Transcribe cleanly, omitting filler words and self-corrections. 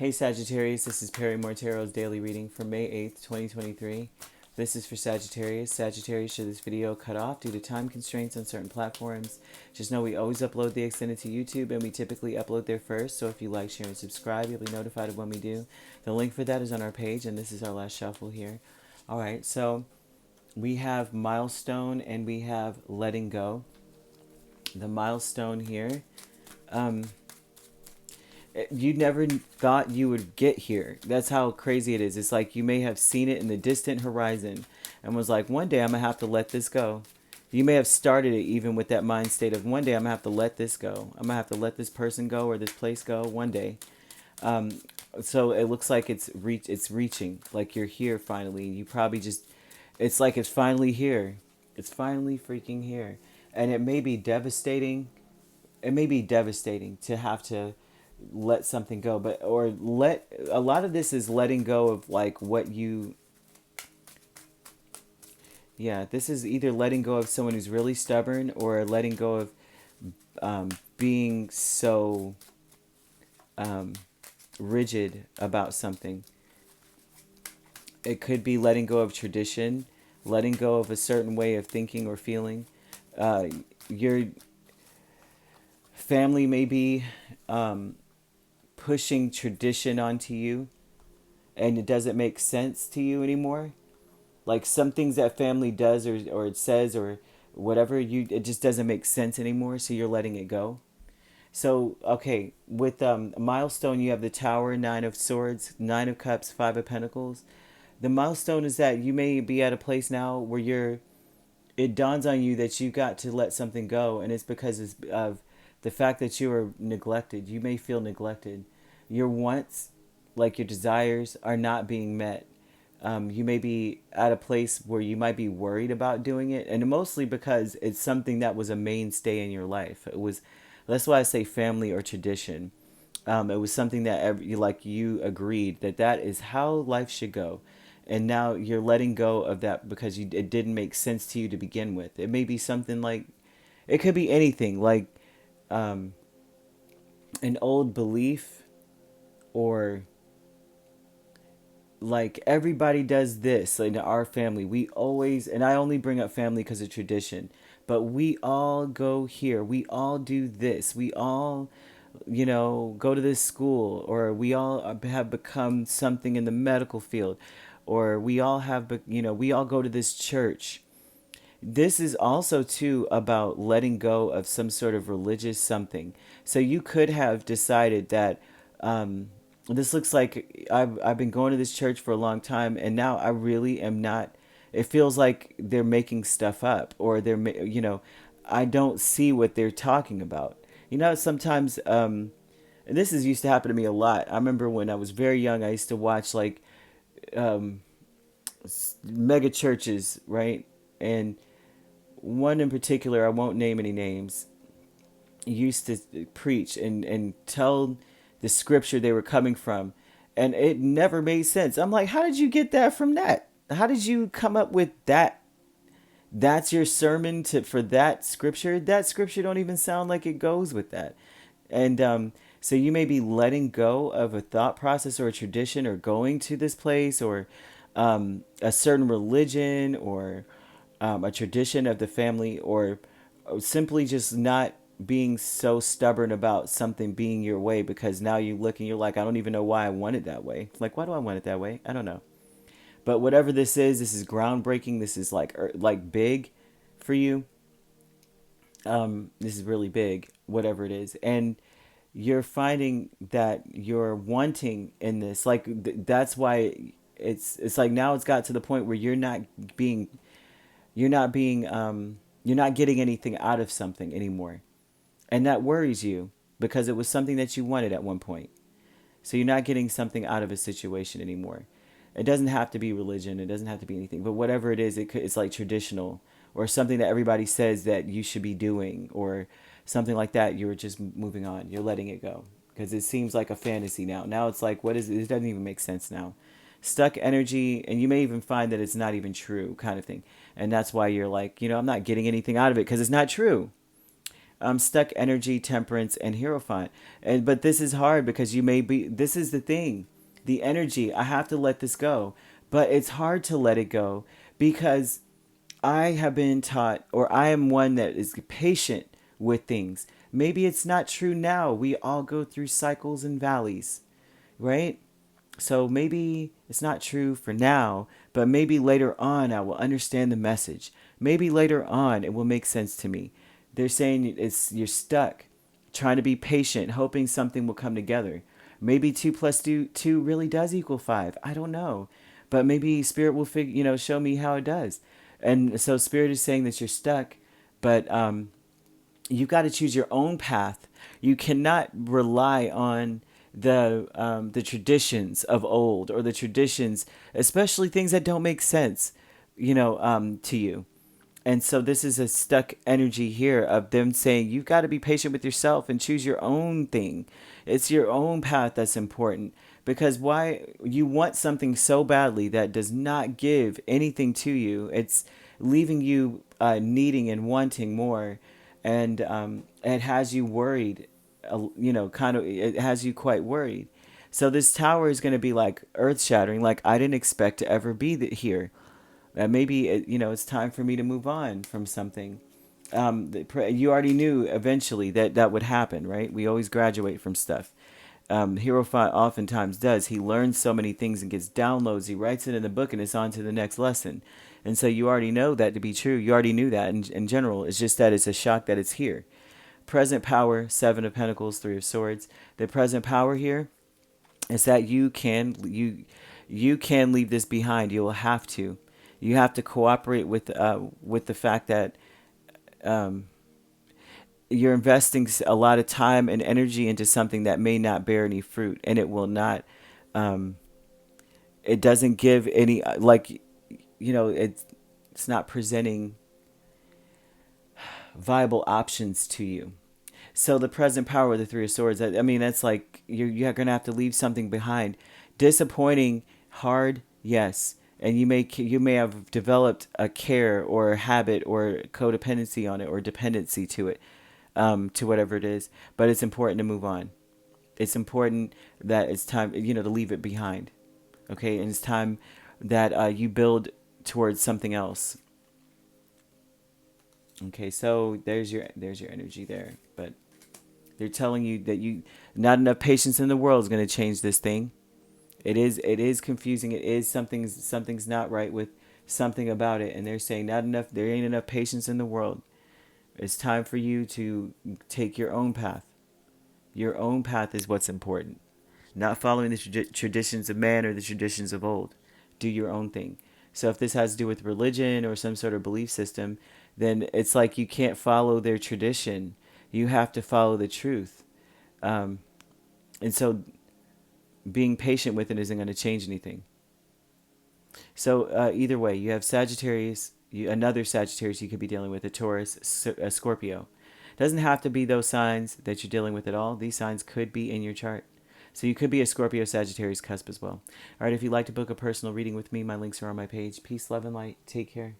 Hey Sagittarius, this is Perrymore Tarot's daily reading for May 8th, 2023. This is for Sagittarius. Sagittarius, should this video cut off due to time constraints on certain platforms, just know we always upload the extended to YouTube and we typically upload there first, so if you like, share, and subscribe, you'll be notified of when we do. The link for that is on our page, and this is our last shuffle here. Alright, so we have milestone and we have letting go. The milestone here, you never thought you would get here. That's how crazy it is. It's like you may have seen it in the distant horizon and was like, one day I'm going to have to let this go. You may have started it even with that mind state of one day I'm going to have to let this go. I'm going to have to let this person go or this place go one day. So it looks like it's reaching, like you're here finally. You probably just, it's like it's finally here. It's finally freaking here. And it may be devastating. It may be devastating to have to let something go, but a lot of this is letting go of like what you, yeah, this is either letting go of someone who's really stubborn or letting go of being so rigid about something. It could be letting go of tradition, letting go of a certain way of thinking or feeling. Your family may be pushing tradition onto you and it doesn't make sense to you anymore. Like some things that family does or it says or whatever, it just doesn't make sense anymore, so you're letting it go. So okay, with milestone, you have the Tower, Nine of Swords, Nine of Cups, Five of Pentacles. The milestone is that you may be at a place now where it dawns on you that you got to let something go, and it's because of the fact that you were neglected. You may feel neglected. Your wants, like your desires, are not being met. You may be at a place where you might be worried about doing it, and mostly because it's something that was a mainstay in your life. That's why I say family or tradition. It was something that you agreed that is how life should go, and now you're letting go of that because it didn't make sense to you to begin with. It may be something like, it could be anything like an old belief, or like everybody does this in our family. We always, and I only bring up family because of tradition, but we all go here. We all do this. We all, go to this school, or we all have become something in the medical field, or we all we all go to this church. This is also too about letting go of some sort of religious something. So you could have decided that this looks like I've been going to this church for a long time, and now I really am not. It feels like they're making stuff up, or I don't see what they're talking about. Sometimes, and this is used to happen to me a lot. I remember when I was very young, I used to watch like mega churches, right? And one in particular, I won't name any names, used to preach and tell the scripture they were coming from, and it never made sense. I'm like, how did you get that from that? How did you come up with that? That's your sermon for that scripture? That scripture don't even sound like it goes with that. And so you may be letting go of a thought process or a tradition, or going to this place, or a certain religion, or a tradition of the family, or simply just not being so stubborn about something being your way, because now you look and you're like, I don't even know why I want it that way. Like, why do I want it that way? I don't know. But whatever this is groundbreaking. This is like big for you. This is really big, whatever it is. And you're finding that you're wanting in this, like that's why it's like now it's got to the point where being you're not being you're not getting anything out of something anymore. And that worries you because it was something that you wanted at one point. So you're not getting something out of a situation anymore. It doesn't have to be religion. It doesn't have to be anything. But whatever it is, it's like traditional, or something that everybody says that you should be doing, or something like that. You're just moving on. You're letting it go because it seems like a fantasy now. Now it's like, what is it? It doesn't even make sense now. Stuck energy, and you may even find that it's not even true, kind of thing. And that's why you're like, I'm not getting anything out of it because it's not true. stuck energy, temperance, and hierophant. But this is hard because you may be, this is the thing, the energy, I have to let this go. But it's hard to let it go because I have been taught, or I am one that is patient with things. Maybe it's not true now. We all go through cycles and valleys, right? So maybe it's not true for now, but maybe later on I will understand the message. Maybe later on it will make sense to me. They're saying you're stuck, trying to be patient, hoping something will come together. Maybe 2 plus 2 really does equal 5. I don't know, but maybe Spirit will show me how it does. And so Spirit is saying that you're stuck, but you've got to choose your own path. You cannot rely on the traditions of old, or the traditions, especially things that don't make sense, to you. And so this is a stuck energy here of them saying you've got to be patient with yourself and choose your own thing. It's your own path that's important, because why you want something so badly that does not give anything to you. It's leaving you needing and wanting more, and it has you worried. It has you quite worried. So this tower is going to be like earth shattering. Like, I didn't expect to ever be here. Maybe it's time for me to move on from something. You already knew eventually that would happen, right? We always graduate from stuff. Hierophant oftentimes does. He learns so many things and gets downloads. He writes it in the book and it's on to the next lesson. And so you already know that to be true. You already knew that in general. It's just that it's a shock that it's here. Present power, 7 of Pentacles, 3 of Swords. The present power here is that you can leave this behind. You will have to. You have to cooperate with the fact that you're investing a lot of time and energy into something that may not bear any fruit, and it will not. It doesn't give any it's not presenting viable options to you. So the present power with the 3 of Swords, that's like you're going to have to leave something behind. Disappointing, hard, yes. And you may have developed a care or a habit or codependency on it, or dependency to it, to whatever it is. But it's important to move on. It's important that it's time, to leave it behind. Okay, and it's time that you build towards something else. Okay, so there's your energy there. But they're telling you that not enough patience in the world is going to change this thing. It is confusing. It is something's not right with something about it, and they're saying not enough. There ain't enough patience in the world. It's time for you to take your own path. Your own path is what's important. Not following the traditions of man or the traditions of old. Do your own thing. So if this has to do with religion or some sort of belief system, then it's like you can't follow their tradition. You have to follow the truth. And so being patient with it isn't going to change anything. So either way, you have Sagittarius, another Sagittarius you could be dealing with, a Taurus, a Scorpio. Doesn't have to be those signs that you're dealing with at all. These signs could be in your chart. So you could be a Scorpio Sagittarius cusp as well. All right, if you'd like to book a personal reading with me, my links are on my page. Peace, love, and light. Take care.